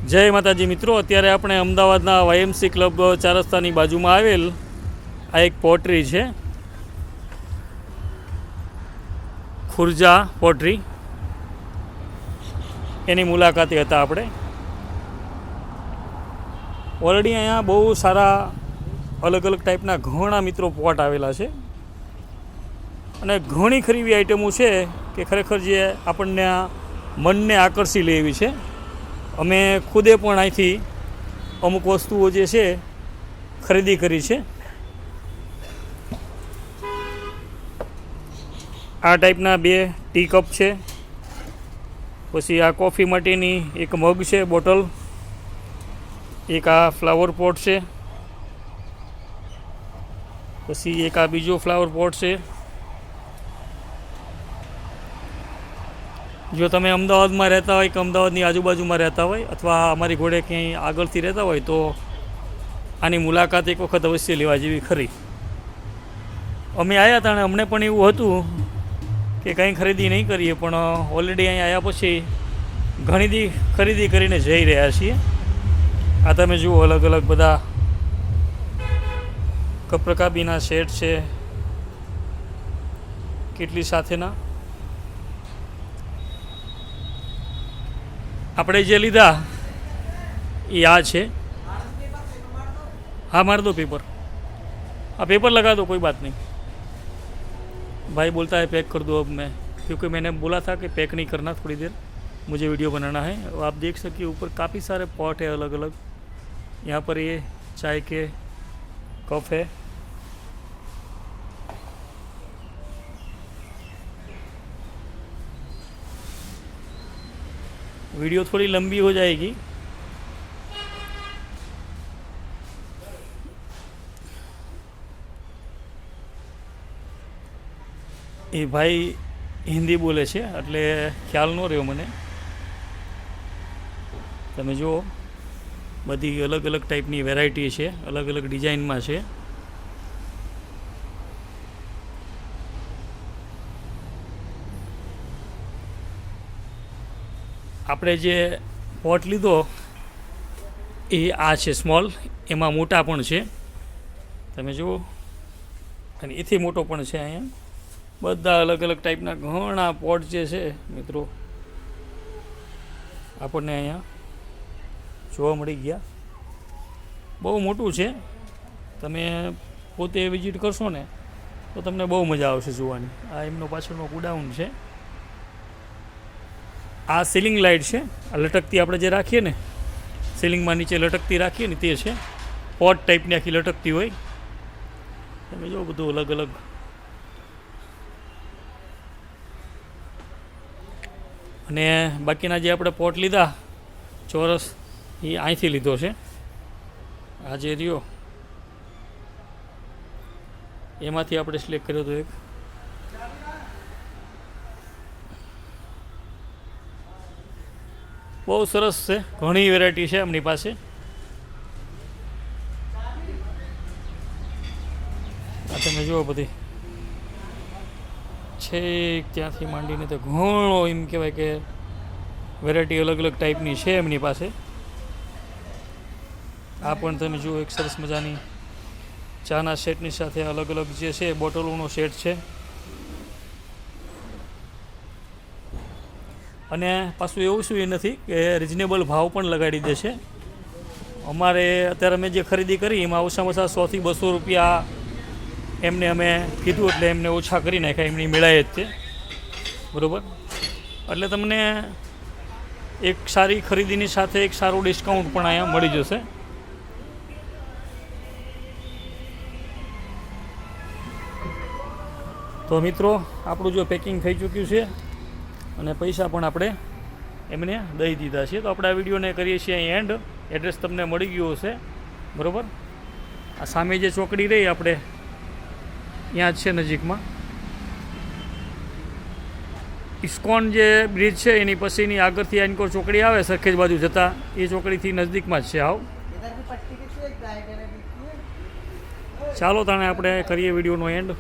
જય માતાજી મિત્રો, અત્યારે આપણે અમદાવાદના વાયએમસી ક્લબ 4 રસ્તાની બાજુમાં આવેલ આ એક પોટ્રી છે, ખુર્જા પોટ્રી, એની મુલાકાતે હતા આપણે. ઓલરેડી અહીંયા બહુ સારા અલગ અલગ ટાઈપના ઘણા મિત્રો પોટ આવેલા છે અને ઘણી ખરી એવી આઈટમો છે કે ખરેખર જે આપણને મનને આકર્ષી લે એવી છે. અમે ખુદે પણ અહીંથી અમુક વસ્તુઓ જે છે ખરીદી કરી છે. આ ટાઈપના 2 ટી કપ છે, પછી આ કોફી માટેની એક મગ છે, બોટલ, એક આ ફ્લાવર પોટ છે, પછી એક આ બીજો ફ્લાવર પોટ છે. જો તમે અમદાવાદમાં રહેતા હોય કે અમદાવાદની આજુબાજુમાં રહેતા હોય અથવા અમારી ઘોડે ક્યાંય આગળથી રહેતા હોય તો આની મુલાકાત એક વખત અવશ્ય લેવા જેવી ખરી. અમે આવ્યા હતા અને અમને પણ એવું હતું કે કંઈ ખરીદી નહીં કરીએ, પણ ઓલરેડી અહીં આવ્યા પછી ઘણી ખરીદી કરીને જઈ રહ્યા છીએ. આ તમે જુઓ, અલગ અલગ બધા કપરકાબીના સેટ છે, કેટલી સાથેના. આપણે જે લીધા એ આ છે. हाँ मार दो पेपर, हाँ पेपर लगा दो, कोई बात नहीं. भाई बोलता है पैक कर दो अब मैं, क्योंकि मैंने बोला था कि पैक नहीं करना, थोड़ी देर मुझे वीडियो बनाना है. आप देख सकिए ऊपर काफ़ी सारे पॉट है अलग अलग. यहाँ पर ये चाय के कप है, वीडियो थोड़ी लंबी हो जाएगी. એ ભાઈ હિન્દી બોલે છે એટલે ખ્યાલ ન રહ્યો મને. તમે જુઓ, બધી અલગ અલગ ટાઈપની વેરાયટી છે, અલગ અલગ ડિઝાઇનમાં છે. આપણે જે પોટ લીધો એ આ છે સ્મોલ, એમાં મોટા પણ છે, તમે જુઓ, અને એથી મોટો પણ છે. અહીંયા બધા અલગ અલગ ટાઈપના ઘણા પોટ જે છે મિત્રો આપણને અહીંયા જોવા મળી ગયા. બહુ મોટું છે, તમે પોતે વિઝિટ કરશો ને તો તમને બહુ મજા આવશે જોવાની. આ એમનો પાછળનો ગોડાઉન છે. આ સીલિંગ લાઇટ છે, આ લટકતી આપણે જે રાખીએ ને, સીલિંગમાં નીચે લટકતી રાખીએ ને તે છે. પોટ ટાઈપની આખી લટકતી હોય. તમે જો બધું અલગ અલગ. અને બાકીના જે આપણે પોટ લીધા ચોરસ, એ અહીંથી લીધો છે. આ જે રહ્યો એમાંથી આપણે સિલેક્ટ કર્યો હતો એક. બહુ સરસ છે, ઘણી વેરાયટી છે એમની પાસે. આ તમે જુઓ, બધી છેક ત્યાંથી માંડીને તો ઘણો એમ કહેવાય કે વેરાયટી અલગ અલગ ટાઈપની છે એમની પાસે. આ પણ તમે જુઓ, એક સરસ મજાની ચાના સેટની સાથે અલગ અલગ જે છે બોટલોનો સેટ છે. અને પાછું એવું શું એ નથી કે રિઝનેબલ ભાવ પણ લગાડી દે છે. અમારે અત્યારે મેં જે ખરીદી કરી એમાં ઓછામાં ઓછા 100 થી 200 રૂપિયા એમને અમે કીધું, એટલે એમને ઓછા કરી નાખ્યા, એમની મેળાએ જ તે. બરાબર, એટલે તમને એક સારી ખરીદીની સાથે એક સારું ડિસ્કાઉન્ટ પણ અહીંયા મળી જશે. તો મિત્રો, આપણું જો પેકિંગ થઈ ચૂક્યું છે અને પૈસા પણ આપણે એમને દઈ દીધા છે. તો આપણે આ વિડીયોને કરીએ છીએ અહીં એન્ડ. એડ્રેસ તમને મળી ગયું હશે, બરાબર. આ સામે જે ચોકડી રહી આપણે ત્યાં જ છે નજીકમાં. ઇસ્કોન જે બ્રિજ છે એની પછીની આગળથી આનકોર ચોકડી આવે સરખેજ બાજુ જતા, એ ચોકડીથી નજદીકમાં જ છે. આવ ચાલો તાણે આપણે કરીએ વિડીયોનો એન્ડ.